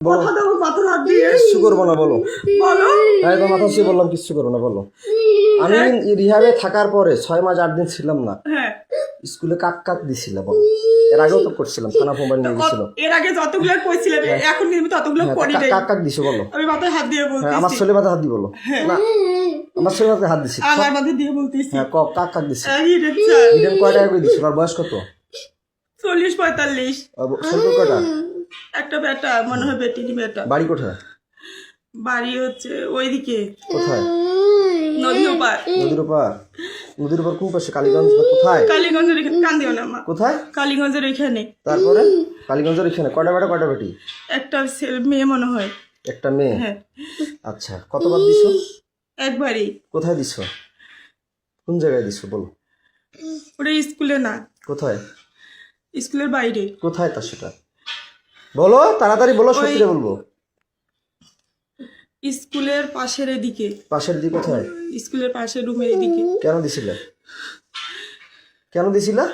বলো কথা দাও মাথার হাত দিয়ে কিচ্ছু করবো না বলো বলো হ্যাঁ তো মাথা ছুঁয়ে বললাম কিচ্ছু করবো না বলো আমি রিহাবে থাকার পরে 6 মাস 8 দিন ছিলাম না হ্যাঁ স্কুলে কাক কাক দিছিল বলো এর আগেও তো করছিলাম থানা মোবাইল নিয়ে গেছিল এর আগে যতগুলো কইছিলাম এখন কিন্তু ততগুলো করি নাই কাক কাক দিছো বলো আমি মাথায় হাত দিয়ে হ্যাঁ আমার বলতেছি ছেলে মাথা হাত দি বলো না আমার ছেলে মাথায় হাত দিছি আমার মাথায় দিয়ে বলতেছি হ্যাঁ কাক কাক দিছি এই রে চা, ইডেন কয় টাকা করে দিছিল আর বয়স কত 40-45 ছোট কয়টা একটা বেটা মনে হয় বেটিনি বেটা বাড়ি কোথায় বাড়ি হচ্ছে ওইদিকে কোথায় নদী ওপার নদীর উপর কোন পাশে কালীগঞ্জ না কোথায় কালীগঞ্জের এখানে কান্দিও না মা কোথায় কালীগঞ্জের এখানে তারপরে কালীগঞ্জের এখানে কয়টা বেটা কয়টা বেটি একটা মেয়ে মনে হয় একটা মেয়ে হ্যাঁ আচ্ছা কতবার দিছো একবারই কোথায় দিছো কোন জায়গায় দিছো বলো ওটা স্কুলে না কোথায় স্কুলের বাইরে কোথায় তা সেটা বলো তাড়াতাড়ি বলো সত্যি বলবো স্কুলের পাশের এদিকে পাশের দিকে কোথায় স্কুলের পাশের রুমের এদিকে কেন দিছিলে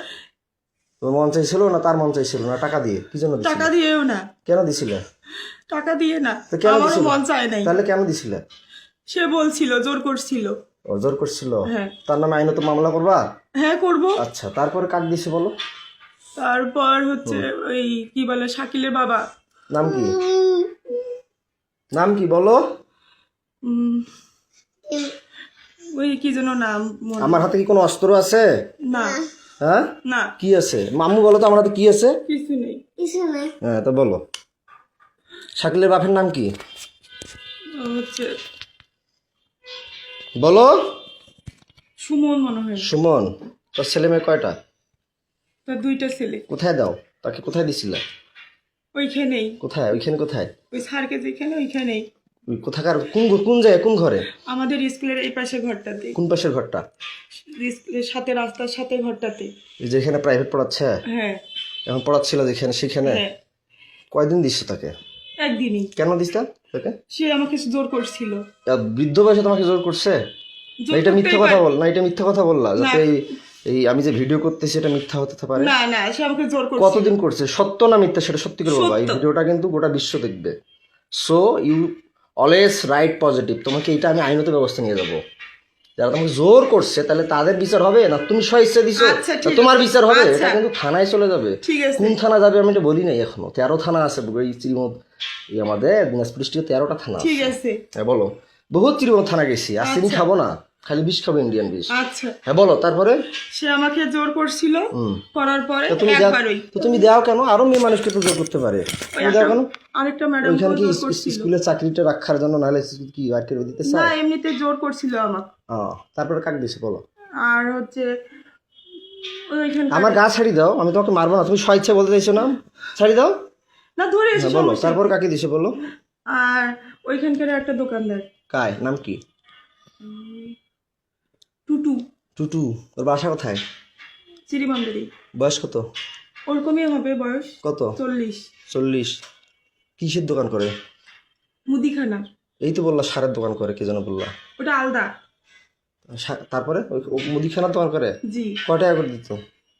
তোমার মন চাইছিল না তার মন চাইছিল না টাকা দিয়ে কি জন্য দিছিলে টাকা দিয়েও না কেন দিছিলে টাকা দিয়ে না তো কেন আমারও দিছিলে? মন চায় নাই তাহলে কেন দিছিলে সে বলছিল জোর করছিল ও জোর করছিল হ্যাঁ তার নামে আইনত মামলা করবা হ্যাঁ করব আচ্ছা তারপরে কাক দিছে বলো তারপর হচ্ছে ওই কি বলে শাকিলের বাবা নাম কি বলো উম, ওই কি যেন নাম মনে- আমার হাতে কি কোনো অস্ত্র আছে না হ্যাঁ না কি আছে মামু বলো তো আমার হাতে কি আছে কিছু নেই হ্যাঁ তো বলো শাকিলের বাপের নাম কি হচ্ছে বলো সুমন মনে হয় সুমন তোর ছেলে মেয়ে কয়টা তার দুইটা ছেলে কোথায় দাও তাকে কোথায় দিছিলে ওইখানেই কোথায় ওইখানে কোথায় ওই স্যারকে যেখানে ওইখানেই ওই কোথাকার কোন জায়গায় কোন ঘরে আমাদের স্কুলের এই পাশে ঘরটাতে কোন পাশের ঘরটা স্কুলের সাথে রাস্তার সাথে ঘরটাতে এই যেখানে প্রাইভেট পড়াচ্ছে হ্যাঁ এখন পড়াচ্ছিল যেখানে সেখানে হ্যাঁ কয়দিন দিচ্ছে তাকে একদিনই কেন দিচ্ছে তাকে সে আমাকে জোর করছিল বৃদ্ধ বয়সে তোমাকে জোর করছে জোর না এটা মিথ্যা করতেই কথা পারে। বল না এটা মিথ্যা কথা বললা যাতে এই আমি যে ভিডিও করতেছি এটা মিথ্যা হতে পারে না না সে আমাকে জোর করছিল কতদিন করছে সত্য না মিথ্যা সেটা সত্যি করে বলবা এই সত্য। ভিডিওটা কিন্তু গোটা বিশ্ব দেখবে so you always right positive তোমাকে এটা আমি আইনত ব্যবস্থা নিয়ে যাবো যারা তোমাকে জোর করছে তাহলে তাদের বিচার হবে না তুমি স্বইচ্ছা দিছো আচ্ছা, না ঠিক তোমার আছে। বিচার হবে আচ্ছা। এটা কিন্তু থানায় চলে যাবে ঠিক আছে কোন থানা যাবে আমি এটা বলি নাই এখনো 13 থানা আছে এই শ্রীমদ এই আমাদের দিনাজপুর ডিস্ট্রিক্টে 13টা থানা ঠিক আছে আছে হ্যাঁ বলো বহুত শ্রীমদ থানা গেছি আর চিনি আচ্ছা। খাবো না খালি বিষ খাবো ইন্ডিয়ান বিষ আচ্ছা হ্যাঁ বলো তারপরে সে আমাকে জোর করছিল করার পরে তো তুমি একবারই তো তুমি দাও কেন আরো মেয়ে মানুষকে তো জোর করতে পারে তুমি দাও কেন আরেকটা ম্যাডাম ওইখানে কি জোর করছিল স্কুলের চাকরিটা রাখার জন্য নাহলে কি আর কেউ দিতে না চায় এমনিতে জোর করছিল আমাকে তারপরে কাক দিছে বলো আর হচ্ছে ওইখানে আমার গা ছাড়ি দাও আমি তোমাকে মারবো না তুমি স্বেচ্ছা বলতে চাইছো না ছাড়ি দাও না ধরে এসে হ্যাঁ বলো সমস্যা তারপর কাকে দিছে বলো আর ওইখানকার একটা দোকানদার কায় নাম কি টুটু টুটু ওর বাসা কোথায় চিরিবান্ধরি বয়স কত ওরকমই হবে বয়স কত 40 40 কিসের দোকান করে মুদিখানা এই তো বললা সারের দোকান করে কে যেন বললা ওটা আলাদা তারপরে ও মুদিখানার দোকান করে জি কয় টাকা করে দিত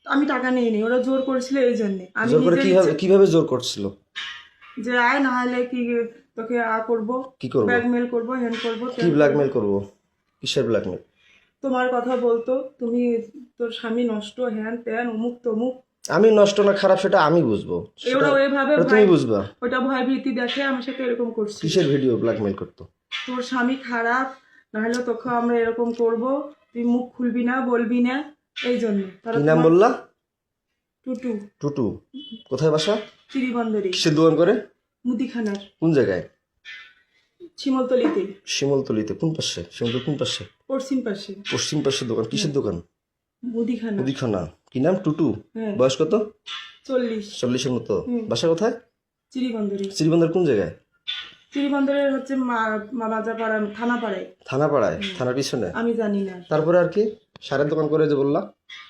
আমি টাকা নিয়ে নি ওরা জোর করেছিল এই জন্য আমি জোর করে নিজের কিভাবে জোর করছিল যে আয় না হলে কি তোকে করবো কি করবো ব্ল্যাকমেল করবো হ্যান করবো কি ব্ল্যাকমেল করবো কিসের ব্ল্যাকমেল তোমার কথা বলতো তুমি তোর স্বামী নষ্ট হ্যান ত্যান অমুক তমুক আমি নষ্ট না খারাপ সেটা আমি বুঝবো ওরা ওইভাবে সেটা তুমি বুঝবা ওটা ভয় ভীতি দেখে আমার সাথে এরকম করছি কিসের ভিডিও ব্ল্যাকমেল করতো তোর স্বামী খারাপ নাহলে তোকে আমরা এরকম করব তুই মুখ খুলবি না বলবি না এই জন্য কি নাম বললা টুটু টুটু কোথায় বাসা চিরিবন্দরি কিসের দোকান করে মুদিখানার কোন জায়গায় শিমলতলিতে শিমলতলিতে কোন পাশে শিমলতলি কোন পাশে পশ্চিম পাশে পশ্চিম পাশের দোকান কিসের দোকান মুদিখানা মুদিখানা কি নাম টুটু হ্যাঁ বয়স কত 40 40-এর মতো বাসা কোথায় চিরিবন্দরি শ্রীবন্দর কোন জায়গায় চিরিবন্দরের হচ্ছে বাজারপাড়া থানাপাড়ায় থানার পিছনে আমি জানি না তারপরে আর কি সারের দোকান করে যে বললা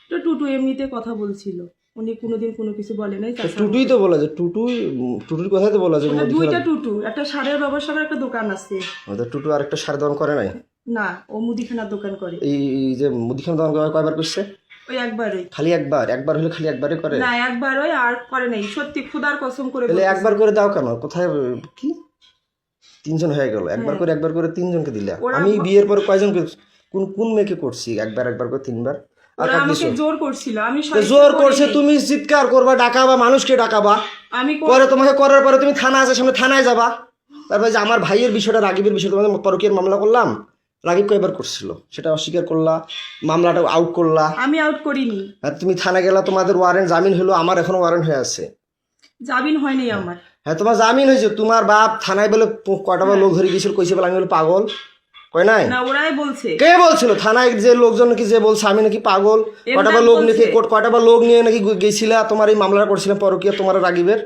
তো টুটু এমনিতে কথা বলছিল উনি কোনোদিন কোনো কিছু বলে নাই তো টুটুই তো বলা যে টুটুর কথাই তো বলা যে ওটা মুদিখানা দুইটা টুটু একটা সারের ব্যবসার একটা দোকান আছে আমাদের টুটু আরেকটা সারের দোকান করে নাই না ও মুদিখানার দোকান করে এই যে মুদিখানা দোকান কয়বার করছে ওই একবারই। খালি একবার? একবার হলে খালি একবারই করে? না একবারই, আর করে নাই, সত্যি খুদার কসম করে তাহলে বলতেছি। একবার করে দাও কেন? কোথায় কি 3 জন হয়ে গেল, একবার করে 3 জনকে দিলা। ওরা আমি বিয়ের পর কয়জনকে, কোন কোন মেয়েকে করছি একবার করে 3 বার? আর ওরা কাক আমাকে দিছো? জোর করছিল, আমি তো সহিষ্ণু জোর করিনি। করছে, তুমি চিৎকার করবা, ডাকাবা, মানুষকে ডাকাবা, আমি পরে তোমাকে করার পরে তুমি থানা আছে সামনে, থানায় যাবা। তারপরে যে আমার ভাইয়ের বিষয়টা, রাগিবের বিষয়টা, তোমাদের পরকীয়ার মামলা করলাম, রাগিব কয়বার করছিল সেটা অস্বীকার করলা, মামলাটা আউট করলা। আমি আউট করিনি, আর তুমি থানা গেলা, তোমাদের ওয়ারেন্ট জামিন হলো, আমার এখনো ওয়ারেন্ট হয়ে আছে। জামিন হয়নি আমার। হ্যাঁ তোমার জামিন হয়েছে, তোমার বাপ থানায় বলে কয়টা বার লোক ধরে গেছিল, কইছে বলে আমি বলে পাগল, কয় নাই? না ওরাই বলছে। কে বলছিল? থানায় যে লোকজন নাকি যে বলছে আমি নাকি পাগল, কয়টা বার লোক নিয়ে, কয়টা বার লোক নিয়ে নাকি গেছিলা, তোমার এই মামলাটা করছিলাম পরকীয়া, তোমার রাগিবের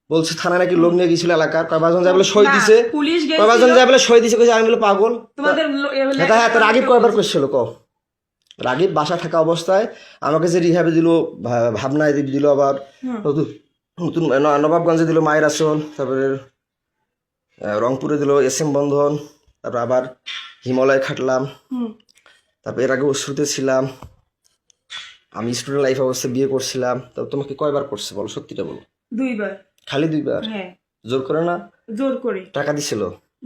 বলছে থানায় নাকি লোক নিয়ে গেছিল এলাকার, কয়বার যায় বলে সই না, দিছে, পুলিশ কয়বার গেছিল, যায় বলে সই দিছে, কইছে আমি বলে পাগল। তোমাদের হ্যাঁ তো রাগিব কয়বার করছিল ক? রাগিব বাসা থাকা অবস্থায় আমাকে যে রিহাবে দিল, ভাবনায় দিল, আবার নতুন নতুন নবাবগঞ্জে দিল মায়ের আসল, তারপরে রংপুরে দিল SM বন্ধন, তারপর আবার হিমালয় খাটলাম, তারপর এর আগে অশ্রুতে ছিলাম, আমি স্টুডেন্ট লাইফ অবস্থায় বিয়ে করছিলাম। তো তোমাকে কয়বার করছে বলো, সত্যিটা বলো। 2 বার। খালি 2 বার? হ্যাঁ জোর করে না? জোর করে। টাকা দিছিল?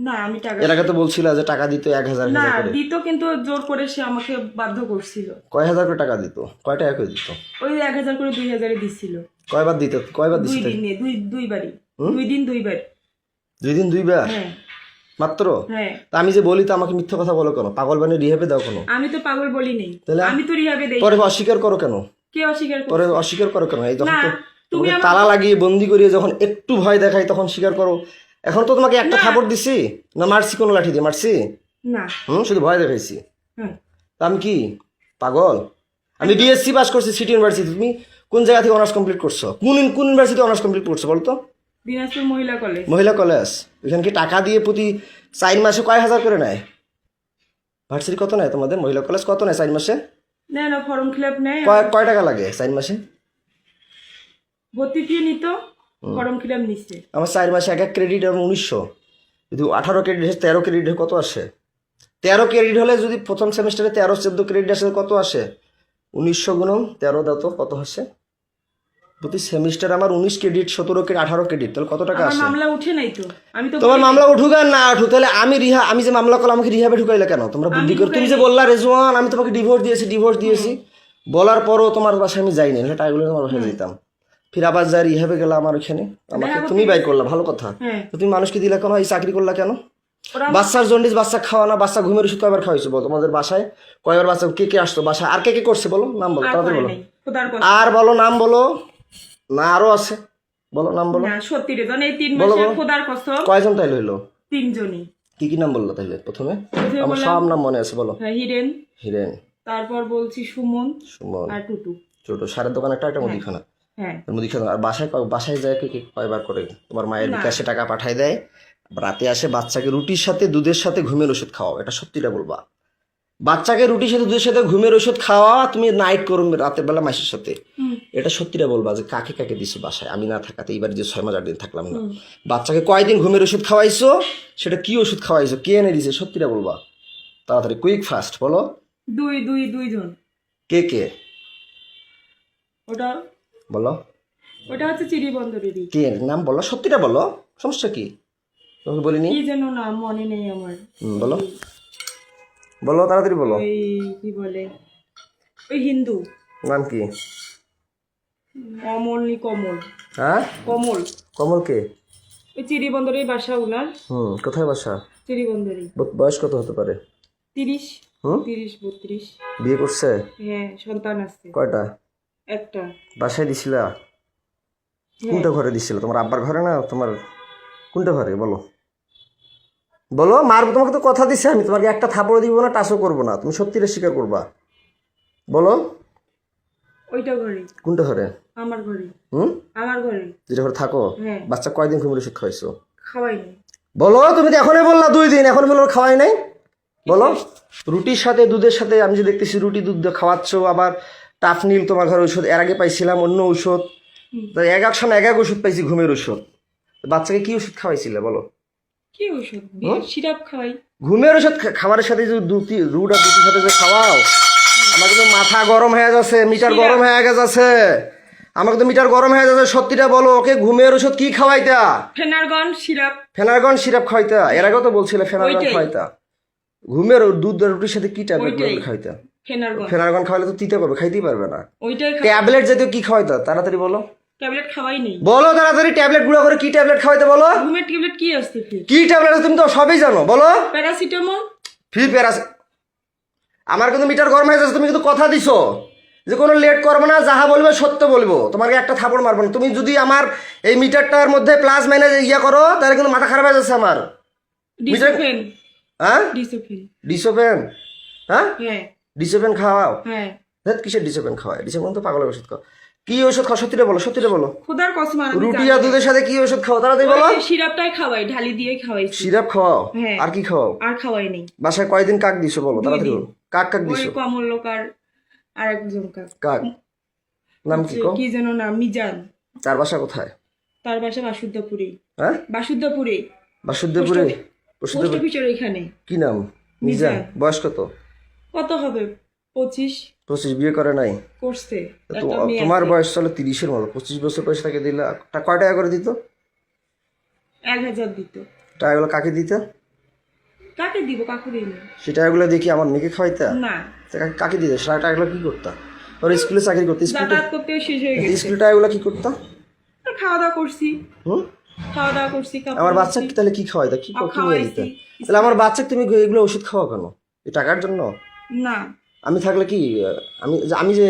না আমি টাকা, এর আগে তো বলছিল যে টাকা দিত 1000 না করে। দিত, কিন্তু জোর করে সে আমাকে বাধ্য করছিল। কয় হাজার করে টাকা দিত? কয় টাকা করে দিত? ওই 1000 করে 2000 দিছিল। কয়বার দিত? কয়বার 2 দিছিল? দিনে, দুই বারই। 2 দিন 2 বার। 2 দিন 2 বার হ্যাঁ মাত্র? হ্যাঁ। তা আমি যে বলি তো আমাকে মিথ্যা কথা বলো কেন? পাগল বানিয়ে রিহাবে দাও কেন? আমি তো পাগল বলি নেই, তাহলে আমি তো রিহাবে দেই। পরে অস্বীকার করো কেন? কে অস্বীকার পরে করছে? অস্বীকার করো কেন? এই যখন না, তো তুমি তোমাকে তালা লাগিয়ে বন্দি করিয়ে যখন একটু ভয় দেখাই তখন স্বীকার করো। এখন তো তোমাকে একটা থাপড় দিছি না, মারছি কোনো লাঠি দিয়ে মারছি? না। শুধু ভয় দেখাইছি। হ্যাঁ। তা আমি কি পাগল? আমি BSc পাস করছি সিটি ইউনিভার্সিটি। তুমি কোন জায়গা থেকে অনার্স কমপ্লিট করছো? কোন ইউনিভার্সিটি অনার্স কমপ্লিট করছো বলতো? দিনাজপুর মহিলা কলেজ। মহিলা কলেজ। ওইখানে কি টাকা দিয়ে প্রতি 4 মাসে কয় হাজার করে নেয়? ভার্সিটি কত নেয় তোমাদের? মহিলা কলেজ কত নেয় 4 মাসে? না ফর্ম ফিল আপ নেয়, কয় টাকা লাগে 4 মাসে? ভর্তি ফি নিত, ফর্ম ফিল আপ নিচ্ছে। আমার 4 মাসে এক ক্রেডিট এবং 1900, যদি 18 ক্রেডিট 13 ক্রেডিট কত আসে? 13 ক্রেডিট হলে যদি প্রথম সেমিস্টারে 13-14 ক্রেডিট আসে কত আসে? 1900 গুণন 13 দাও তো কত আসে? প্রতি সেমিস্টার আমার 19 ক্রেডিট, 17 ক্রেডিট, 18 ক্রেডিট, তাহলে কত টাকা আমার আসে? মামলা উঠে নাই তো, আমি তো তোমার মামলা উঠুক আর না উঠুক, তাহলে আমি যে মামলা করলাম আমাকে রিহাবে ঢুকাইলে কেন? তোমরা বুদ্ধি করে তুমি যে বললা রেজওয়ান আমি তোমাকে ডিভোর্স দিয়েছি, বলার পরও তোমার বাসায় আমি যাইনি, না টাকাগুলো তোমার বাসায় যেতাম, ফির আবার যাই রিহাবে গেলাম আমার ওখানে, আমাকে তুমি বাই করলা, ভালো কথা। তো তুমি মানুষকে দিলা কেন? এই চাকরি করলা কেন? বাচ্চার জন্ডিস, বাচ্চা খাওয়া না, বাচ্চা ঘুমের ওষুধ কয়বার খাওয়াইছো বলো? তোমাদের বাসায় কয়বার বাচ্চা, কে আসতো বাসায়, আর কে করছে বলো? নাম বলো তাড়াতাড়ি বলো, আর বলো নাম বলো, না আরো আছে, বলো নাম বলো। না সত্যি রে, এই 3 মাসে খোদার কসম। কয়জন তাইলে হইলো? 3 জনই। কি নাম বললো তাইলে প্রথমে? আমার সব নাম মনে আছে, বলো। হিরেন, হিরেন, তারপর বলছি সুমন আর টুটু। ছোট সারের দোকান একটা মুদিখানা। হ্যাঁ মুদিখানা। আর বাসায় যায় কি কয়বার করে? তোমার মায়ের বিকাশে টাকা পাঠায় দেয়, রাতে আসে বাচ্চাকে রুটির সাথে দুধের সাথে ঘুমের ওষুধ খাওয়াও, এটা সত্যিটা বলবা। বাচ্চাকে রুটির সাথে দুধের সাথে ঘুমের ওষুধ খাওয়া, তুমি নাইট করো রাতের বেলা মাসের সাথে, এটা সত্যিটা বলবা যে কাকে কাকে দিছো বাসায় আমি না থাকাতে? এইবার যে 6 মাস 8 দিন থাকলাম না, বাচ্চাকে কয়দিন ঘুমের ওষুধ খাওয়াইছো, সেটা কি ওষুধ খাওয়াইছো, কে এনে দিছে, সত্যিটা বলবা তাড়াতাড়ি, কুইক ফাস্ট বলো। 2 জন। কে ওটা বলো, হচ্ছে চিড়িবন্দরেরই। কে নাম বলো, সত্যিটা বলো, সমস্যা কি? তোমাকে বলিনি কি যেন নাম মনে নেই আমার। বলো বলো তাড়াতাড়ি বলো। ওই কি বলে, ওই হিন্দু নাম কি? কমল। হ্যাঁ কমল কে? ওই চিড়িবন্দরের বাসা উনার। কোথায় বাসা? চিড়িবন্দরে। বয়স কত হতে পারে? 30 32। বিয়ে করছে? হ্যাঁ সন্তান আছে। কয়টা? একটা। বাসায় দিছিলা? কোনটা ঘরে দিছিল? তোমার আব্বার ঘরে না তোমার কোনটা ঘরে বলো? বলো, মারবো তোমাকে তো কথা দিছে আমি, তোমাকে একটা থাপড় দিব না, টাচও করবো না, তুমি সত্যিটা স্বীকার করবা, বলো। ওইটা ঘরে। কোনটা ঘরে? আমার ঘরে। আমার ঘরে। যেটা ঘরে থাকো? বাচ্চা কয়দিন ঘুমের ওষুধ খাওয়াইছো? খাওয়াইনি। বলো, তুমি তো এখনই বললা 2 দিন, এখন বলো খাওয়াই নাই, বলো। রুটির সাথে দুধের সাথে আমি যে দেখতেছি রুটি দুধ খাওয়াচ্ছ, আবার টাফনিল তোমার ঘরে ওষুধ, এর আগে পাইছিলাম অন্য ওষুধ, এক সময় এক ওষুধ পাইছি ঘুমের ওষুধ, বাচ্চাকে কি ওষুধ খাওয়াইছিলে বলো? কি ওষুধ? সিরাপ খাওয়াই। ঘুমের ওষুধ খাবারের সাথে যে রুট আর দুটির সাথে যে খাওয়াও, আমার কিন্তু মাথা গরম হয়ে যাচ্ছে, মিটার গরম হয়ে গেছে। আমার কিন্তু মিটার গরম হয়ে যাচ্ছে, সত্যিটা বলো। ওকে ঘুমের ওষুধ কি খাওয়াইতা? Phenergan syrup. ফেনারগন সিরাপ খাওয়াইতা? এর আগেও তো বলছিলে ফেনারগন ওইটাই। খাওয়াইতা। ঘুমের দুধ রুটির সাথে কি ট্যাবলেট ওইটাই। খাওয়াইতা? ফেনারগন ফেনারগন খাওয়াইলে তো তিতে করবে, খাইতেই পারবে না। ওইটাই ট্যাবলেট জাতীয় কি খাওয়াইতা? তাড়াতাড়ি বলো, ট্যাবলেট খাওয়াই নেই। বলো তাড়াতাড়ি। ট্যাবলেট গুলো করে কি ট্যাবলেট খাওয়াইতে বলো? ঘুমের ট্যাবলেট কি আসছে ফির? কি ট্যাবলেট তুমি তো সবই জানো, বলো। প্যারাসিটামল। ফির প্যারাস। আমার কিন্তু মিটার গরম হয়ে যাচ্ছে। তুমি কিন্তু কথা দিছো যে কোনো লেট করবো না, যাহা বলবে সত্য বলবো, তোমাকে একটা থাপড় মারবো না। তুমি যদি আমার এই মিটারটার মধ্যে প্লাস মাইনাস ইয়া করো, তাহলে কিন্তু মাথা খারাপ হয়ে যাচ্ছে আমার। ডিসোফেন। হ্যাঁ, ডিসোফেন। ডিসোপেন। হ্যাঁ, হ্যাঁ ডিসোপেন খাওয়াও? হ্যাঁ। দেখ কিসের ডিসোপেন খাওয়ায়? ডিসোপেন তো পাগলের ওষুধ খাও। কি ওষুধ খাও? সত্যিটা বলো, সত্যিটা বলো। খোদার কসম আমি রুটি আর দুধের সাথে কি ওষুধ খাও? তাড়াতাড়ি বলো। সিরাপটাই খাওয়াই, ঢালি দিয়ে খাওয়াইছি। সিরাপ খাওয়াও? হ্যাঁ। আর কি খাওয়াও? আর খাওয়াই নেই। বাসায় কয়দিন কাক দিছো বলো, তাড়াতাড়ি বলো। কাক কাক ওই দিছো? কমলকার আর একজন কাক। কাক নাম কি কও? কি যেন নাম, মিজান। তার বাসা কোথায়? তার বাসা বাসুদেবপুরে। হ্যাঁ, বাসুদেবপুরে। বাসুদেবপুরে। পোস্ট বাসুদেবপুর অফিসের এখানে। কি নাম? মিজান। বয়স কত? কত হবে? 25। 25। বিয়ে করে নাই? করছে। তো একটা মেয়ে তোমার আছে। বয়স চলো 30-এর মতো। 25 বছর বয়স তাকে দিলা, কয় টাকা করে দিত? 1000 দিত। টাকাগুলো কাকে দিত? কাকে দিব? কাকু দিইনি। সেই টাকাগুলো দেখি আমার মেয়েকে খাওয়াইতা? না, কাকে দিতে? সারা টাকাগুলো কি করতা? ওর স্কুলে চাকরি করতে? যাতায়াত করতেও শেষ হয়ে গেছে। স্কুলে টাকাগুলো কি করতা? খাওয়া দাওয়া করছি। হুম, খাওয়া দাওয়া করছি। কাপড় আমার ধুইছি। বাচ্চাকে তাহলে কি খাওয়াইতা? কি নিয়ে খাওয়াইছি। দিতে? তাহলে আমার বাচ্চাকে তুমি এগুলো ওষুধ খাওয়া কেন? এই টাকার জন্য? না, আমি থাকলে কি, আমি আমি যে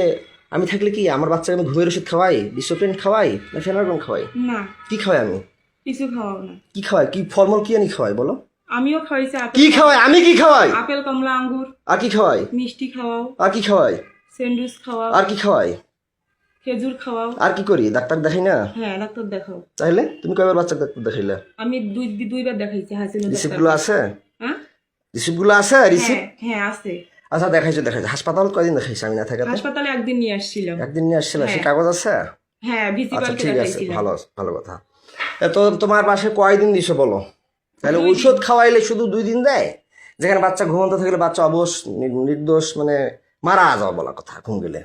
আমি থাকলে কি আমার বাচ্চাকে আমি ঘুমের ওষুধ খাওয়াই, ডিসোপ্রিন খাওয়াই, না ফেনারগন খাওয়াই? না, কি খাওয়াই আমি? কিছু খাওয়াও না। কি খাওয়াই? কি ফলমূল কি আনি খাওয়াই বলো? আমিও খাওয়াইছি কি খাওয়াই? আমি কি খাওয়াই? আপেল, কমলা, আঙ্গুর। আর কি খাওয়াই? মিষ্টি খাওয়াও। আর কি খাওয়াই? স্যান্ডউইচ খাওয়াও। আর কি খাওয়াই? খেজুর খাওয়াও। আর কি করি? ডাক্তার দেখাই না? হ্যাঁ, ডাক্তার দেখাও। তাহলে তুমি কয়বার বাচ্চাকে ডাক্তার দেখাইলে? আমি দুইবার দেখাইছি হাসিনা রিসিপ্ট ডাক্তার। গুলো আছে? হ্যাঁ রিসিপ্ট গুলো আছে? রিসিপ্ট? হ্যাঁ হ্যাঁ আছে। আচ্ছা, দেখাইছো। হাসপাতাল কয়দিন দেখাইছি আমি না থাকাতে? হাসপাতালে একদিন নিয়ে আসছিলাম। একদিন নিয়ে আসছিল, সে কাগজ আছে? হ্যাঁ, আচ্ছা ভিজিবালকে ঠিক আছে, দেখাইছিলাম। ভালো কথা। তো তোমার পাশে কয়দিন দিছো বলো? তাহলে ঔষধ খাওয়াইলে শুধু 2 দিন দেয়? যেখানে বাচ্চা ঘুমন্ত থাকলে বাচ্চা অবশ নির্দোষ মানে মারা যাওয়া বলা কথা, ঘুম গেলে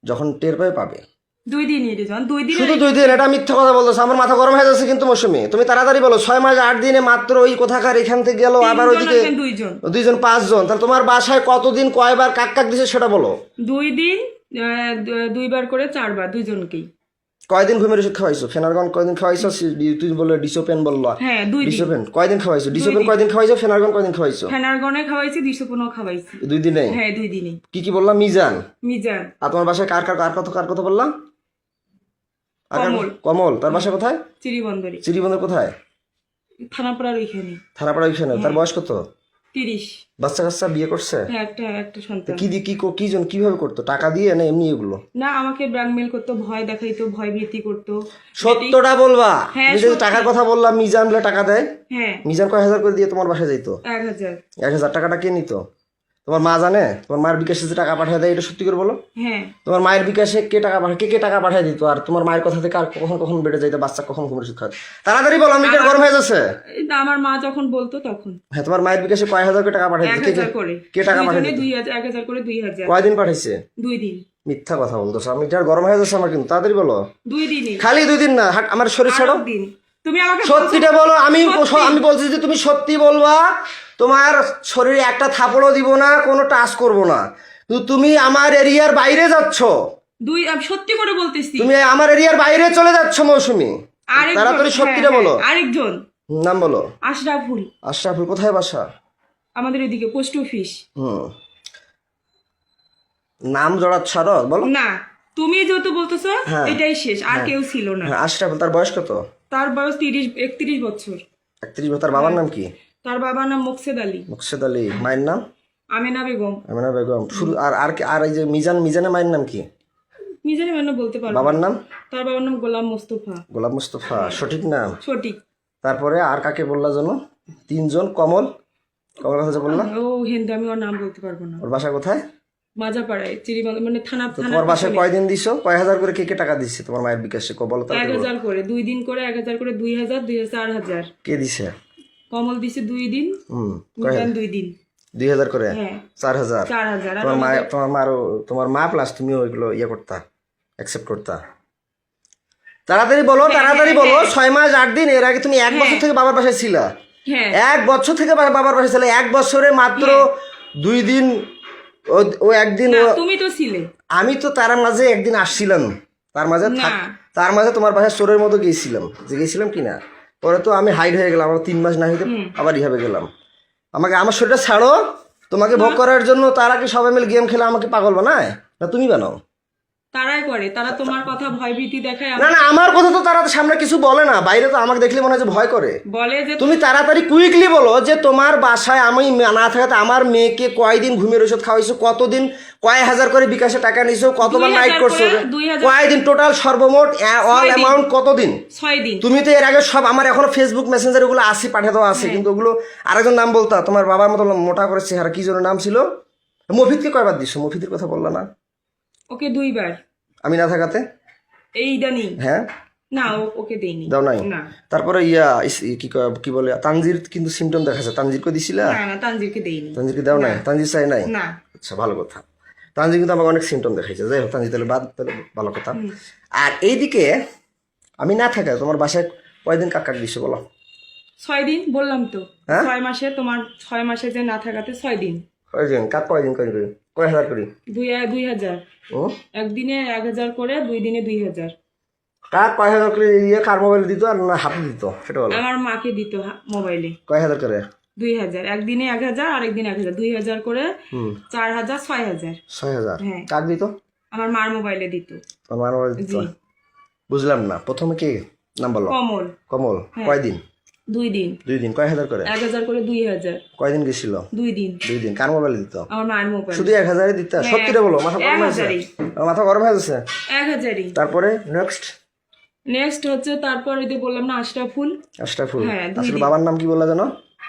যখন টের পাবে। 2 দিনই রে জন, 2 দিন। শুধু 2 দিন? এটা মিথ্যা কথা বলতেছে। আমার মাথা গরম হয়ে যাচ্ছে কিন্তু মৌসুমি। তুমি তাড়াতাড়ি বলো। 6 মাস 8 দিনে মাত্র ওই কোথাকার এখান থেকে গেল, আবার ওইদিকে 2 জন। 5 জন। তাহলে তোমার বাসায় কতদিন কয়বার কাক কাক দিছে সেটা বলো। 2 দিন, 2 বার করে 4 বার, 2 জনকেই। কয়দিন ঘুমের ওষুধ খাওয়াইছো? ফেনারগন কয়দিন খাওয়াইছো? তুই বললো ডিসোপেন বললো। হ্যাঁ 2 দিন। ডিসোপেন কয়দিন খাওয়াইছো? ডিসোপেন কয়দিন খাওয়াইছো? ফেনারগন কয়দিন খাওয়াইছো? ফেনারগনে খাওয়াইছি, 215 খাওয়াইছি। 2 দিনে? হ্যাঁ 2 দিনে। কি বললাম? মিজান। মিজান। আর তোমার বাসায় কার কথা বললাম? কমল। কমল। তার বাসা কোথায়? চিরিবন্দরে। চিরিবন্দর কোথায়? থানাপাড়ার ওইখানে। থানাপাড়া ওইখানে। তার বয়স কত? 30। বাচ্চা কাচ্চা বিয়ে করছে? হ্যাঁ, একটা সন্তান। কিভাবে করতো? টাকা দিয়ে না এমনি এগুলো? না, আমাকে ব্ল্যাকমেল করতো, ভয় দেখাইতো, ভয় ভীতি করতো। সত্যটা বলবা। হ্যাঁ, তুমি যে সত্যি। টাকার কথা বললাম, মিজান বলে টাকা দেয়। হ্যাঁ, মিজান কয় হাজার করে দিয়ে তোমার বাসায় যাইতো? 1000। 1000 টাকাটা কে নিত? তোমার মা জানে? তোমার মায়ের বিকাশে যে টাকা পাঠিয়ে দেয়, এটা সত্যি করে বলো। হ্যাঁ, তোমার মায়ের বিকাশে কে টাকা পাঠিয়ে দিত? আর তোমার মায়ের কথা থেকে আর কখন বেড়ে যাইতো বাচ্চা, কখন ঘুমের ওষুধ খাওয়াতে? তাড়াতাড়ি বলো, আমি গরম হয়ে যাচ্ছে। আমার মা যখন বলতো তখন। হ্যাঁ, তোমার মায়ের বিকাশে কয় হাজার করে টাকা পাঠিয়ে দিত? 1000 করে। কে টাকা পাঠিয়ে দিত? 1000 করে 2000। কয়দিন পাঠাইছে? 2 দিন। মিথ্যা কথা বলতেছো। আমি এটা গরম হয়ে যাচ্ছে আমার কিন্তু। তাড়াতাড়ি বলো। 2 দিনই। খালি 2 দিন না, আমার শরীর ছাড়ো। 8 দিন। তুমি আমাকে সত্যিটা বলো। আমি সত্যি। বলছি যে তুমি সত্যি বলবা। তোমার শরীরে একটা থাপড়ও দিব না, কোনো টাচ করব না। কিন্তু তুমি আমার এরিয়ার বাইরে যাচ্ছ। আমি সত্যি করে বলতেছি। তুমি আমার এরিয়ার বাইরে চলে যাচ্ছ মৌসুমি। তাড়াতাড়ি সত্যিটা বলো। আরেকজন নাম বলো। আশরাফুল। আশরাফুল কোথায় বাসা? আমাদের এদিকে পোস্ট অফিস। নাম জড়াচ্ছ আরো, বলো। না, তুমি যেহেতু বলতেছো এটাই শেষ, আর কেউ ছিল না। হ্যাঁ, আশরাফুল। তার বয়স কত? তার বয়স 31 বছর। 31 বছর। তার বাবার নাম কি? তার বাবার নাম মোকসেদ আলী। মুকসেদ আলী। মায়ের নাম? আমেনা বেগম। আমিনা বেগম। শুরু আর এই যে মিজানের মায়ের নাম কি? মিজানি মানে বলতে পারবো। বাবার নাম? তার বাবার নাম গোলাম মোস্তফা। গোলাম মুস্তফা। সঠিক নাম? সঠিক। তারপরে আর কাকে বললা যেন? 3 জন। কমল কথা যে বললা? ও হিন্দু, আমি ওর নাম বলতে পারবো না। ওর বাসা কোথায়? মাজাপাড়ায়, চিরিবন্দর মানে থানা। তোমার বাসায় কয়দিন দিছো? কয় হাজার করে কে টাকা দিচ্ছে তোমার মায়ের বিকাশে? বলো তো। 1000 করে 2 দিন করে, 1000 করে 2000, 4000। কে দিছে? কমল দিছে 2 দিন, হুম। মিজান 2 দিন। 2000 করে হ্যাঁ 4000 4,000 আর তোমার মা প্লাস তুমিও ওইগুলো ইয়ে করতা অ্যাকসেপ্ট করতা তাড়াতাড়ি বলো তাড়াতাড়ি বলো 6 মাস 8 দিন এর আগে তুমি 1 বছর থেকে বাবার বাসায় ছিলা হ্যাঁ 1 বছর থেকে বাবার বাসায় ছিলে 1 বছরে মাত্র 2 দিন ও একদিন না তুমি তো ছিলে আমি তো তার মাঝে একদিন আসছিলাম তার মাঝে না তার মাঝে তোমার বাসায় চোরের মতো গিয়েছিলাম যে গেছিলাম কিনা পরে তো আমি হাইড হয়ে গেলাম আমার 3 মাস না হইতে আবার রিহাবে গেলাম আমাকে আমার শরীরটা ছাড়ো তোমাকে ভোগ করার জন্য তারা কি সবাই মিলে গেম খেলে আমাকে পাগল বানায় না তুমি বানাও তারাই করে তারা তোমার কথা ভয়ভীতি দেখায় না না আমার কথা তো তারা সামনে কিছু বলে না বাইরে তো আমাকে দেখলে মনে হয় যে ভয় করে বলে যে তুমি তাড়াতাড়ি কুইকলি বলো যে তোমার বাসায় আমি না থাকাতে আমার মেয়েকে কয়দিন ঘুমের ওষুধ খাওয়াইছো কতদিন কয় হাজার করে বিকাশে টাকা নিছো কতবার 2000 নাইট করছো করে, 2000 কয়দিন টোটাল সর্বমোট অল অ্যামাউন্ট কতদিন 6 দিন তুমি তো এর আগে সব আমার এখনো ফেসবুক মেসেঞ্জার ওগুলো আসি পাঠিয়ে দেওয়া আছে কিন্তু ওগুলো আরেকজন নাম বলতা তোমার বাবার মতো মোটা করে চেহারা কি জন্য নাম ছিল মফিদকে কয়বার দিছো মফিদের কথা বললা না ওকে 2 বার আমি না থাকাতে এই ইদানিং হ্যাঁ না ওকে দেইনি দাও নাই না তারপরে কি বলে তানজির কিন্তু সিমটম দেখাচ্ছে তানজিরকে দিছিলা না না তানজিরকে দেইনি তানজিরকে দাও নাই তানজির চাই নাই না আচ্ছা ভালো কথা তানজির কিন্তু আমাকে অনেক সিমটম দেখাইছে যাই হোক তানজির তাহলে বাদ তাহলে ভালো কথা আর এইদিকে আমি না থাকা তোমার বাসায় কয়দিন কাক দিছো বলো 6 দিন বললাম তো হ্যাঁ? 6 মাসে তোমার 6 মাসে যে না থাকাতে 6 দিন কয়দিন কাক কয়দিন করি কয় হাজার করি 2000 ও একদিনে 1000 করে 2 দিনে 2000 কাক কয় হাজার করে ইয়ে কার মোবাইল দিত আর না হাতে দিত সেটা বলো আমার মাকে দিত মোবাইলে কয় হাজার করে 2000 একদিনে 1000 আর একদিন 1000 2000 করে 4000 6000 6000 হ্যাঁ। কাক দিত আমার মার মোবাইলে দিত আমার মোবাইল দিত জি বুঝলাম না প্রথমে কি নাম বলো কমল কমল কয়দিন 2 দিন 2 দিন কয় হাজার করে 1000 করে 2000 কয়দিন গেছিল 2 দিন 2 দিন কার মোবাইল দিত আমার মার মোবাইল শুধু 1000 দিত সত্যিটা বলো মাথা গরম হয়েছে 1000 আমার মাথা গরম হয়ে যাচ্ছে 1000 তারপরে নেক্সট নেক্সট হচ্ছে তারপর ওই যে বললাম না আশরাফুল আশরাফুল হ্যাঁ, 2 আসলে বাবার নাম কি বললা জানো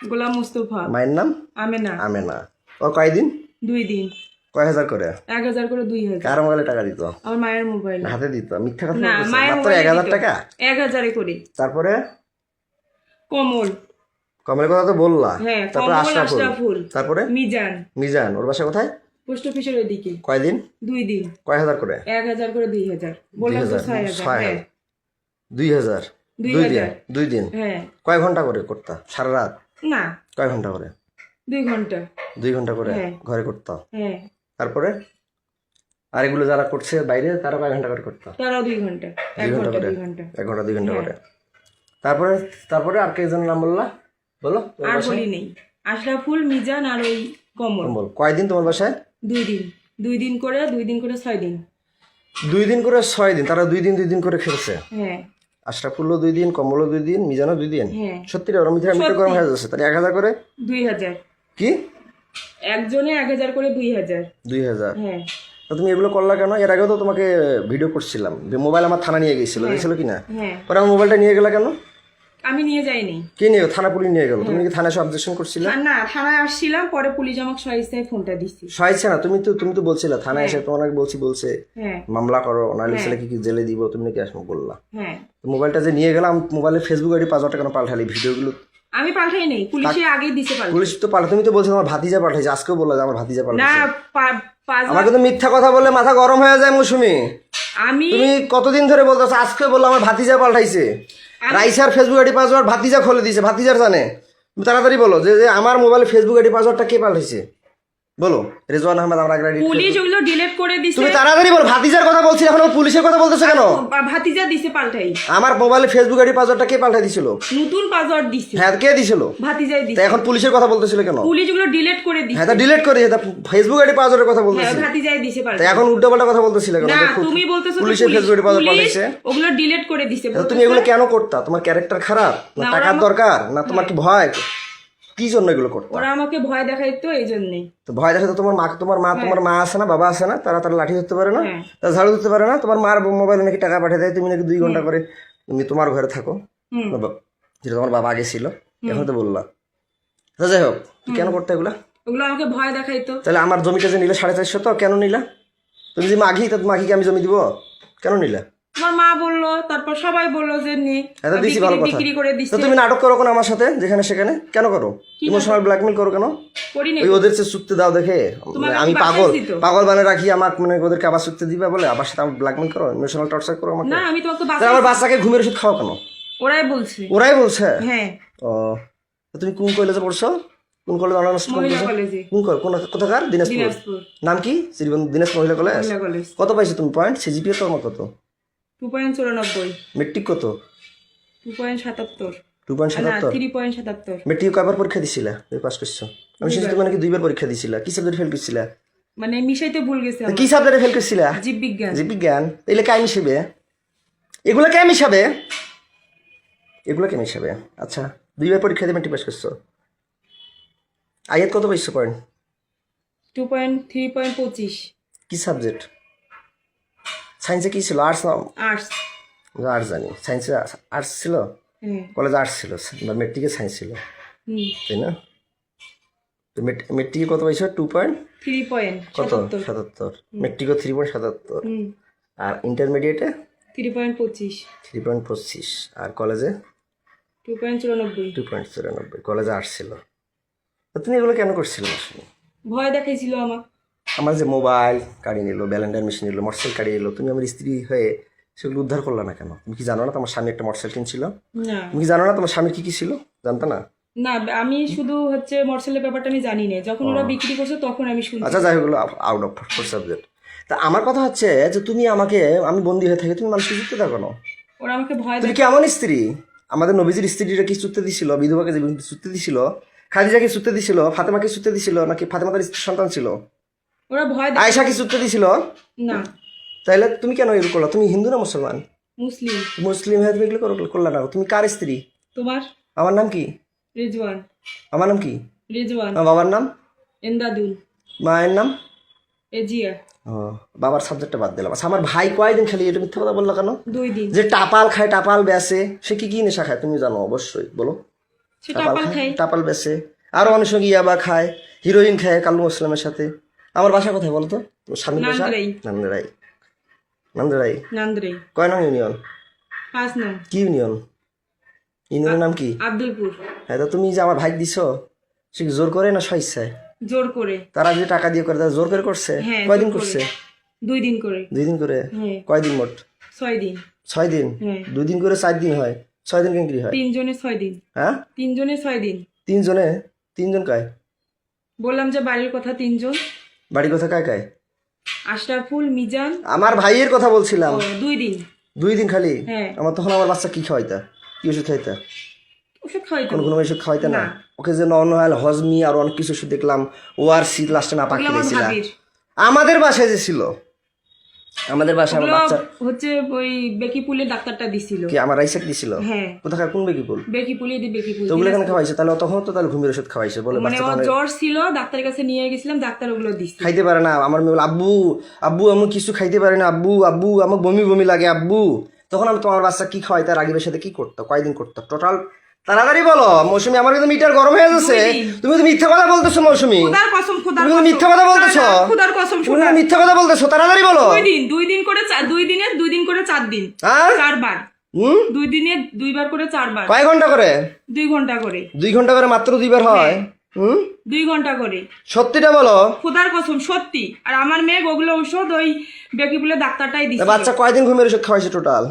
গোলাম মুস্তফা মায়ের নাম আমেনা আমেনা ও কয়দিন 2 দিন কয় হাজার করে 1000 করে 2000 কার মোবাইলে টাকা দিত আমার মায়ের মোবাইল হাতে দিত মিথ্যা কথা না বলতেছে মায়ের মাত্র মোবাইলে 1000 টাকা 1000 করে তারপরে কমল কমলের কথা তো বললা হ্যাঁ তারপরে কমল আশরাফুল আশরাফুল তারপরে মিজান মিজান ওর বাসা কোথায় পোস্ট অফিসের ওইদিকে কয়দিন 2 দিন কয় হাজার করে 1000 করে 2000 বললাম তো 6000 হ্যাঁ 2000 দুই দিন হ্যাঁ কয় ঘন্টা করে করতা সারা রাত না কয় ঘন্টা করে 2 ঘন্টা 2 ঘন্টা করে হ্যাঁ। ঘরে করতা হ্যাঁ তারপরে আর এগুলো যারা করছে বাইরে তারা কয় ঘন্টা করে করতা তারাও 2 ঘন্টা 2 ঘন্টা করে 2 ঘন্টা 1 ঘন্টা 2 ঘন্টা করে তারপরে তারপরে আর কেজনের নাম বললা বলো তোমার আর বাসায়? বলি নেই আশরাফুল মিজান আর ওই কমল বল কয়দিন তোমার বাসায় 2 দিন 2 দিন করে 6 দিন 2 দিন করে 6 দিন তারা 2 দিন করে খেলছে হ্যাঁ আশরাফুল্লো 2 দিন কমলও 2 দিন মিজানও 2 দিন হ্যাঁ সত্যি রে ওরা মিথ্যা গরম হয়ে যাচ্ছে তাহলে 1000 করে 2000 কি একজনে 1000 করে 2000 2000 হ্যাঁ তো তুমি এগুলো করলা কেন এর আগেও তো তোমাকে ভিডিও করছিলাম মোবাইল আমার থানা নিয়ে গেছিল গেছিল কি না হ্যাঁ পরে আমার মোবাইলটা নিয়ে গেলা কেন আমি নিয়ে যাইনি কে নিয়ে থানা পুলিশ নিয়ে গেল তুমি কি থানায় অবজেকশন করছিলে না থানায় আসছিলাম পরে পুলিশ আমাকে সহিস্তায় ফোনটা দিছি সহায়ছে না তুমি তো বলছিলে থানায় এসে তোমাকে বলছে হ্যাঁ মামলা করো নাহলে ছেলে কি জেলে দিব তুমি নাকি আসবো বললা হ্যাঁ তো মোবাইলটা যে নিয়ে গেলাম মোবাইলে ফেসবুক আইডি 5000 টাকা পাল্টালি ভিডিওগুলো আমি পাঠাই নেই পুলিশে আগেই দিছে পাল্টা পুলিশ তো পাল্টা তুমি তো বলছো আমার ভাতিজা পাঠাইছে আজকেও বললা যে আমার ভাতিজা না পাল্টাইছে আমার কিন্তু মিথ্যা কথা বললে মাথা গরম হয়ে যায় মৌসুমি আমি তুমি কতদিন ধরে বলতেছো আজকে বললো আমার ভাতিজা পাল্টাইছে রাইসার ফেসবুক আইডি পাসওয়ার্ড ভাতিজা খুলে দিয়েছে ভাতিজার জানে তুমি তাড়াতাড়ি বলো যে আমার মোবাইলে ফেসবুক আইডি পাসওয়ার্ডটা কে পাল্টাইছে বলো রেজওয়ান আহমেদ আমার আগে পুলিশ ওগুলো ডিলিট করে দিছে তুমি তাড়াতাড়ি বলো ভাতিজার কথা বলছি এখন পুলিশের কথা বলতেছো কেন ভাতিজা দিছে পাল্টাই আমার মোবাইলে ফেসবুক আইডি পাসওয়ার্ডটা কে পাল্টাই দিছিল নতুন পাসওয়ার্ড দিছে হ্যাঁ কে দিছিল ভাতিজাই তা দিছে এখন পুলিশের কথা বলতেছিল কেন পুলিশ ওগুলো ডিলিট করে দিছে হ্যাঁ তা ডিলিট করে তা ফেসবুক আইডি পাসওয়ার্ডের কথা হ্যাঁ বলতেছি ভাতিজাই দিছে তা পাল্টা এখন উল্টোপাল্টা কথা বলতেছিল কেন না দেখো, তুমি বলতেছো তো পুলিশের ফেসবুক আইডি পাসওয়ার্ড পুলিশ পাল্টাইছে ওগুলো ডিলিট করে দিছে তা তুমি এগুলো কেন করতা তোমার ক্যারেক্টার খারাপ না না, টাকার ওরা দরকার না তোমার কি ভয় কি জন্য এগুলো করতা ওরা আমাকে ভয় দেখাইতো এই জন্যই তো ভয় দেখে তো তোমার মা আছে না বাবা আছে না তারা লাঠি ধরতে পারে না হ্যাঁ। তারা ঝাড়ু ধরতে পারে না তোমার মার মোবাইলে নাকি টাকা পাঠিয়ে দেয় তুমি নাকি 2 ঘন্টা করে তুমি তোমার ঘরে থাকো হুম যেটা তোমার বাবা আগে ছিল এখন তো বললা তো যাই হোক তুমি কেন করতে এগুলা ওগুলো আমাকে ভয় দেখাইতো তাহলে আমার জমিটা যে নিলে 450 তো কেন নিলা তুমি যে মাঘি তা মাঘিকে আমি জমি দিব কেন নিলা তোমার মা বললো, তারপর সবাই বললো যে নে, এটা দিছি ভালো কথা। বিক্রি করে তো দিচ্ছে। তুমি নাটক করো কেন আমার সাথে যেখানে সেখানে কেন করো? ইমোশনাল ব্ল্যাকমেল করো কেন? করি না। ওই ওদের চেয়ে চুক্তি দাও দেখে তোমাকে আমি কি পাগল বাসায় দিত? পাগল বানিয়ে রাখি আমাকে, মানে ওদেরকে আবার চুক্তি দিবে বলে আবার সাথে আমার ব্ল্যাকমেল করো, ইমোশনাল টর্চার করো আমাকে। না আমি তোমাকে তো তাহলে আমার বাচ্চাকে ঘুমের ওষুধ খাও কেন? ওরাই বলছে। ওরাই বলছে? হ্যাঁ, ও, তো তুমি কোন কলেজে পড়ছো? কোন কলেজ অনার্স মহিলা করছো? কলেজে, কোথাকার? দিনাজপুর। দিনাজপুর নাম কি? শ্রীবন্ধু দিনাজপুর মহিলা কলেজ। মহিলা কলেজ। কত পাইছো তুমি পয়েন্ট? সিজিপিএ তোমার কত? 2.94, মেট্রিক কত? 2.77, 2.77। না 3.77। মেট্রিক কয়বার পরীক্ষা দিছিলা? তুমি পাস করছো? আমি শুনছি তুমি নাকি 2বার পরীক্ষা দিছিলা। কি সাবজেক্ট ফেল করছিলা? মানে মিশাইতে ভুল গেছে আমার। কি সাবজেক্টে ফেল করছিলা? জীববিজ্ঞান। জীববিজ্ঞান। এগুলো কে মিশাবে? এগুলো কে মিশাবে? এগুলো কে মিশাবে? আচ্ছা, 2বার পরীক্ষা দিয়ে মেট্রিক পাস করছো। আয়াত কত পাইছো পয়েন্ট? 3.25। কি সাবজেক্ট? সায়েন্সে কি ছিল? আর্টস না? আর্টস। আর্টস জানি। সায়েন্সে আর্টস ছিল? হ্যাঁ। কলেজে আর্টস ছিল বা মেট্রিকে সায়েন্স ছিল, হুম। তাই না? তো মেট্রিকে কত পাইছো? 2 পয়েন্ট কত? 3.77। 77। মেট্রিকও 3.77। হুম। আর ইন্টারমিডিয়েটে 3.25। 3.25। আর কলেজে 2.94। 2.94। কলেজে আর্টস ছিল। তো তুমি এগুলো কেন করছিলে আসলে? ভয় দেখাইছিল আমার। আমার যে মোবাইল কাড়িয়ে নিল, ব্যালেন্ডার মেশিন নিল, মোটরসাইকেল কাড়িয়ে নিল, তুমি আমার স্ত্রী হয়ে সেগুলো উদ্ধার করলা না কেন? তুমি কি জানো না তোমার স্বামী একটা মোটরসাইকেল কিনছিল? না তুমি কি জানো না তোমার স্বামীর কি কি ছিল? জানতো না? না, আমি শুধু হচ্ছে মোটরসাইকেলের ব্যাপারটা আমি জানি না, যখন ওরা বিক্রি করছে তখন আমি শুনছি। আচ্ছা, যাই হোক, আউট অফ সাবজেক্ট। তা আমার কথা হচ্ছে যে তুমি আমাকে, আমি বন্দী হয়ে থাকি, তুমি মানুষকে চুক্তি দাও কেন? ওরা আমাকে ভয় তুমি কেমন স্ত্রী? আমাদের নবীজির স্ত্রীরা কি চুক্তি দিছিল? বিধবাকে যে চুক্তি দিছিল, খাদিজাকে চুক্তি দিছিল, ফাতেমাকে চুক্তি দিছিল, নাকি ফাতেমাদের সন্তান ছিল? ওরা ভয় আয়েশা কি চুক্তি দিছিল? না। তাইলে তুমি কেন এগুলো করলা? তুমি হিন্দু না মুসলমান? মুসলিম। মুসলিম হয়ে তুমি এগুলো করলা না? তুমি কার স্ত্রী? তোমার? আমার নাম কি? রিজওয়ান। আমার নাম কি? রিজওয়ান। আমার বাবার নাম? এন্দাদুল। মায়ের নাম? এজিয়া। ও, বাবার সাবজেক্টটা বাদ দিলাম। আচ্ছা, আমার ভাই কয়দিন খালি এটা মিথ্যা কথা বললো কেন? 2 দিন। যে টাপাল খায়, টাপাল বেচে, সে কি কি নেশা খায় তুমি জানো অবশ্যই, বলো। সে টাপাল খায়। টাপাল বেচে, আরো অনেক সঙ্গে ইয়াবা খায়, হিরোইন খায় কালু মুসলামের সাথে। আমার বাসা কোথায় বলো তো? স্বামীর বাসা নান্দ্রাই। নান্দ্রাই। নান্দ্রাই নান্দ্রাই। কয় নং ইউনিয়ন? 5 নং। কি ইউনিয়ন? ইউনিয়নের নাম কি? আব্দুলপুর। হ্যাঁ, তো তুমি যে আমার ভাই দিছো, সে কি জোর করে না স্বেচ্ছায়? জোর করে। তারা যে টাকা দিয়ে করে, তারা জোর করে করছে? হ্যাঁ, কয়দিন জোর করে। করছে? 2 দিন করে। 2 দিন করে? হ্যাঁ। কয়দিন মোট? 6 দিন। 6 দিন? হ্যাঁ। 2 দিন করে 4 দিন হয়, 6 দিন কেন কি হয়? 3 জনে 6 দিন। হ্যাঁ, 3 জনে 6 দিন। 3 জনে? 3 জন কায়? বললাম যে বাড়ির কথা 3 জন। বাড়ি কথা কায় কায়? আশরাফুল, মিজান। আমার ভাইয়ের কথা বলছিলাম। 2 দিন। 2 দিন খালি? হ্যাঁ। আমার তখন আমার বাচ্চা কি খাওয়াইতা? কি ওষুধ খাইতা? ওষুধ খাওয়াইতো। কোন ওষুধ খাওয়াইতা না? না। ওকে যে নর্মাল হজমি আর অনেক কিছু ওষুধ দেখলাম, ও আর সি লাস্টে না পাকিয়ে ওগুলো আমার দিয়েছিল। ভাবির। আমাদের বাসায় যে ছিল, আমাদের বাসায় আমার ওগুলো বাচ্চা হচ্ছে ওই বেকিপুলের ডাক্তারটা দিছিল। কি আমার রাইসাক দিছিল? হ্যাঁ। কোথাকার কোন বেকিপুল? বেকিপুলে দি বেকিপুল। তো ওগুলো কেন খাওয়াইছে? তাহলে তখন তো তাহলে ঘুমের ওষুধ খাওয়াইছে বলে মানে বাচ্চা ওর তখন জ্বর ছিল, ডাক্তারের কাছে নিয়ে গেছিলাম, ডাক্তার ওগুলো দিছে। খাইতে পারে না। আমার মেয়ে বলে, আব্বু আব্বু আমি কিছু খাইতে পারি না, আব্বু আব্বু আমার বমি বমি লাগে আব্বু। তখন আমি তোমার বাচ্চা কি খাওয়াইতে, রাগিবের সাথে কি করতো? কয়দিন করতো টোটাল? তাড়াতাড়ি বলো মৌসুমী, আমার কিন্তু মিটার গরম হয়ে যাচ্ছে। 2 দিন। তুমি তো মিথ্যা কথা বলতেছো মৌসুমী, খোদার কসম, খোদার তুমি তো কসম। মিথ্যা কথা বলতেছো। না, না, খোদার কসম, তুমি তো মিথ্যা কথা বলতেছো, তাড়াতাড়ি বলো। 2 দিন, 2 দিন করে 2 দিনে 2 দিন করে 4 দিন। হ্যাঁ? 4 বার। 2 দিনে 2 বার করে 4 বার। কয় ঘন্টা করে? 2 ঘন্টা করে। 2 ঘন্টা করে মাত্র 2 বার হয়? 2 ঘন্টা করে। সত্যিটা বলো। খোদার কসম সত্যি। আর আমার মেয়ে ওগুলো ঔষধ ওই বেকিপুলের ডাক্তারটাই দিছে। বাচ্চা কয়দিন ঘুমের ওষুধ খাওয়াইছে টোটাল?